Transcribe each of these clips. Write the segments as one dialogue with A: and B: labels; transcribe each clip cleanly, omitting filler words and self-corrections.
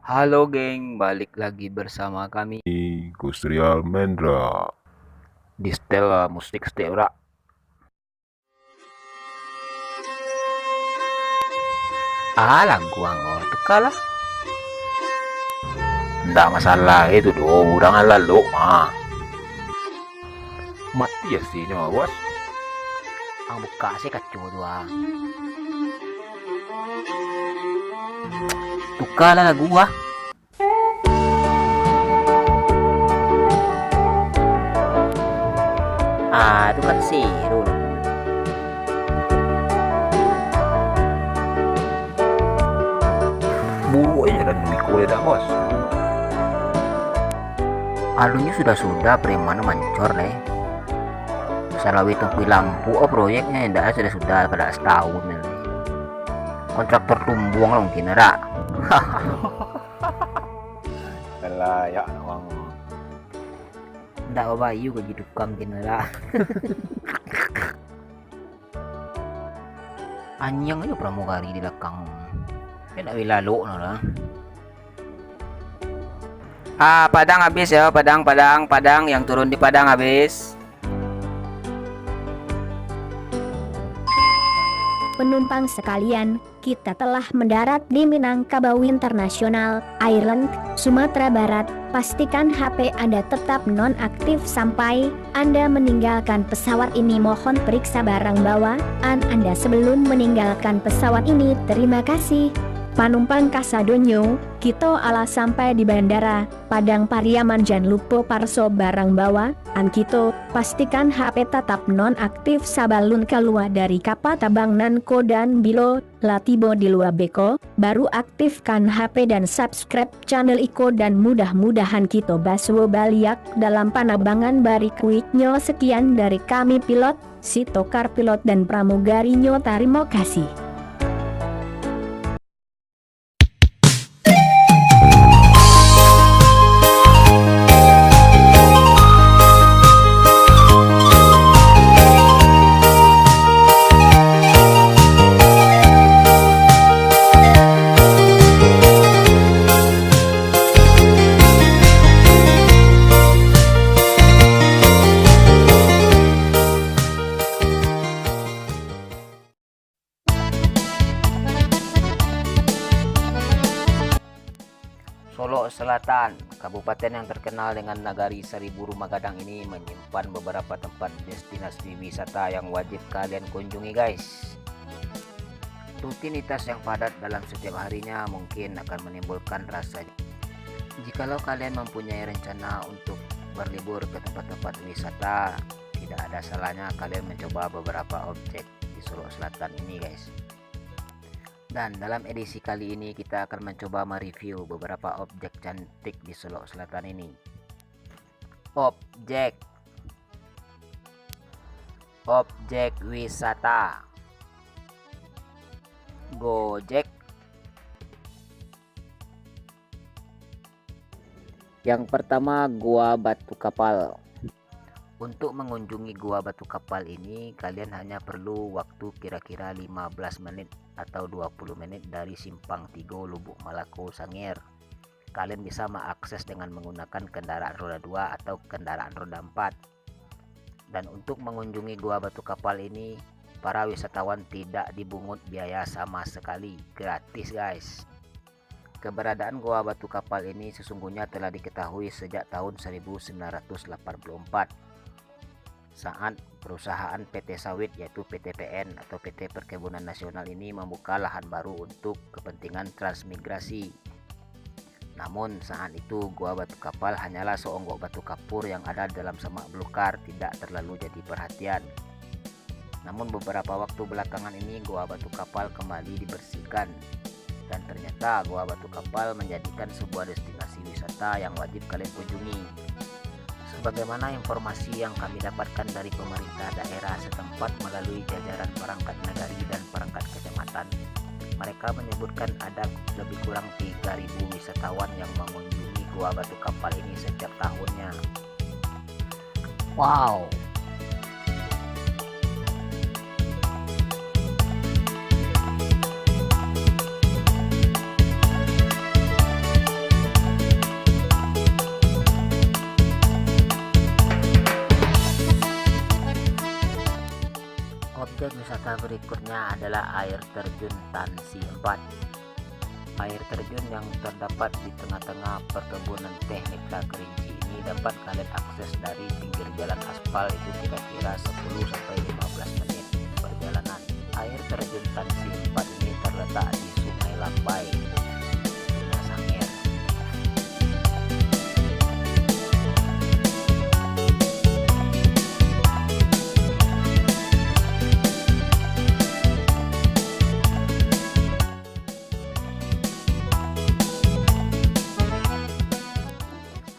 A: Halo geng, balik lagi bersama kami
B: Gustrial Mendra.
A: di Stella Musik Stella. Lagu ang itu kalah. Nggak masalah itu dong, udah lalu mah. Mati ya sih nyawa bos. Ang buka sih kacau doang. Tuh kalah lagu ah. Itu kan Sirul. Buru aja dan Miko ya dah bos. Alunya sudah preman mancor nih. Salawi tunggu lampu proyeknya enggak sudah kada setahun nih. Kontraktor tumbuang lah mungkin ada.
B: Kalah ya bang.
A: Ndak bayu ke gitu kam kinala. Anyang aja pramugari di belakang. Kena lalu lah. Padang habis ya, Padang yang turun di Padang habis.
C: Penumpang sekalian, kita telah mendarat di Minangkabau International Island, Sumatera Barat. Pastikan HP Anda tetap nonaktif sampai Anda meninggalkan pesawat ini. Mohon periksa barang bawaan Anda sebelum meninggalkan pesawat ini. Terima kasih. Panumpang kasadonyo, kita ala sampai di bandara Padang Pariaman. Jangan lupa parso barang bawaan kita. Pastikan HP tetap nonaktif sabalun keluar dari kapal tabang nanko dan bilo latibo di luar beko. Baru aktifkan HP dan subscribe channel Iko dan mudah-mudahan kita baswo baliak dalam panabangan barikuitnyo. Sekian dari kami pilot, si Tokar pilot dan pramugarinya. Terima kasih.
A: Solo Selatan, kabupaten yang terkenal dengan nagari seribu rumah gadang ini menyimpan beberapa tempat destinasi wisata yang wajib kalian kunjungi guys. Rutinitas yang padat dalam setiap harinya mungkin akan menimbulkan rasa. Jikalau kalian mempunyai rencana untuk berlibur ke tempat-tempat wisata, tidak ada salahnya kalian mencoba beberapa objek di Solo Selatan ini guys. Dan dalam edisi kali ini kita akan mencoba mereview beberapa objek cantik di Solo Selatan ini. Objek wisata. Gojek. Yang pertama, Gua Batu Kapal. Untuk mengunjungi Gua Batu Kapal ini kalian hanya perlu waktu kira-kira 15 menit atau 20 menit dari Simpang Tigo Lubuk Malako Sangir. Kalian bisa mengakses dengan menggunakan kendaraan roda 2 atau kendaraan roda 4. Dan untuk mengunjungi Gua Batu Kapal ini para wisatawan tidak dibungut biaya sama sekali, gratis guys. Keberadaan Gua Batu Kapal ini sesungguhnya telah diketahui sejak tahun 1984 saat perusahaan PT Sawit yaitu PT PN atau PT Perkebunan Nasional ini membuka lahan baru untuk kepentingan transmigrasi. Namun saat itu Gua Batu Kapal hanyalah seonggok batu kapur yang ada dalam semak belukar, tidak terlalu jadi perhatian. Namun beberapa waktu belakangan ini Gua Batu Kapal kembali dibersihkan dan ternyata Gua Batu Kapal menjadikan sebuah destinasi wisata yang wajib kalian kunjungi. Sebagaimana informasi yang kami dapatkan dari pemerintah daerah setempat melalui jajaran perangkat nagari dan perangkat kecamatan, mereka menyebutkan ada lebih kurang 3.000 wisatawan yang mengunjungi Gua Batu Kapal ini setiap tahunnya. Wow. Objek wisata berikutnya adalah air terjun Tansi 4. Air terjun yang terdapat di tengah-tengah perkebunan teh Mitra Kerinci ini dapat kalian akses dari pinggir jalan aspal, itu kira-kira 10-15 menit perjalanan. Air terjun Tansi 4 ini terletak di Sungai Lambai, Dunia Sangir.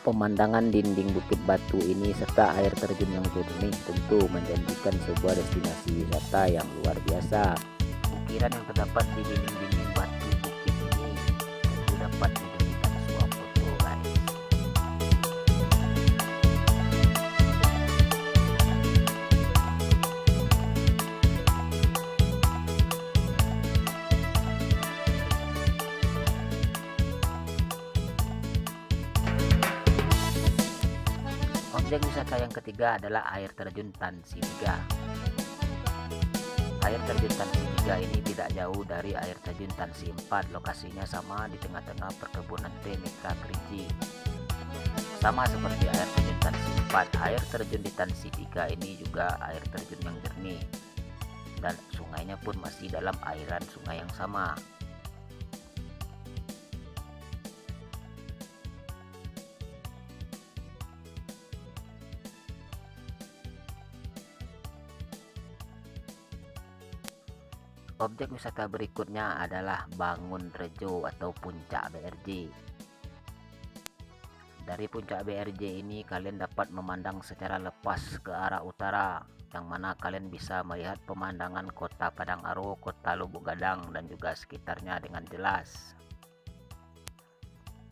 A: Pemandangan dinding Bukit Batu ini serta air terjun yang jernih tentu menjanjikan sebuah destinasi wisata yang luar biasa. Ukiran yang terdapat di dinding-dinding batu bukit ini tentu dapat dijadikan suap foto, guys. Objek wisata yang ketiga adalah air terjun Tansi 3. Air terjun Tansi 3 ini tidak jauh dari air terjun Tansi 4. Lokasinya sama di tengah-tengah perkebunan teh Mitra Kerinci. Sama seperti air terjun Tansi 4, air terjun di Tansi 3 ini juga air terjun yang jernih, dan sungainya pun masih dalam aliran sungai yang sama. Objek wisata berikutnya adalah Bangun Rejo atau Puncak BRJ. Dari Puncak BRJ ini kalian dapat memandang secara lepas ke arah utara, yang mana kalian bisa melihat pemandangan kota Padang Aro, kota Lubuk Gadang, dan juga sekitarnya dengan jelas.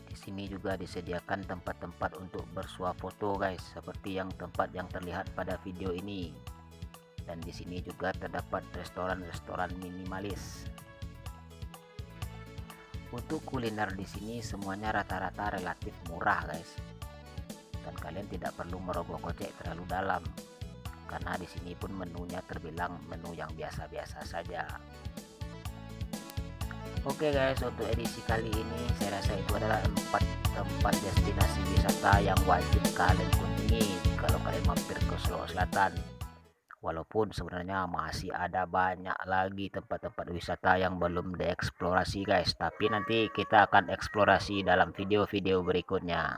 A: Di sini juga disediakan tempat-tempat untuk bersuah foto, guys, seperti yang tempat yang terlihat pada video ini. Dan di sini juga terdapat restoran-restoran minimalis. Untuk kuliner di sini semuanya rata-rata relatif murah, guys. Dan kalian tidak perlu merogoh kocek terlalu dalam, karena di sini pun menunya terbilang menu yang biasa-biasa saja. Oke guys, untuk edisi kali ini saya rasa itu adalah 4 tempat destinasi wisata yang wajib kalian kunjungi kalau kalian mampir ke Sulawesi Selatan. Walaupun sebenarnya masih ada banyak lagi tempat-tempat wisata yang belum dieksplorasi, guys. Tapi nanti kita akan eksplorasi dalam video-video berikutnya.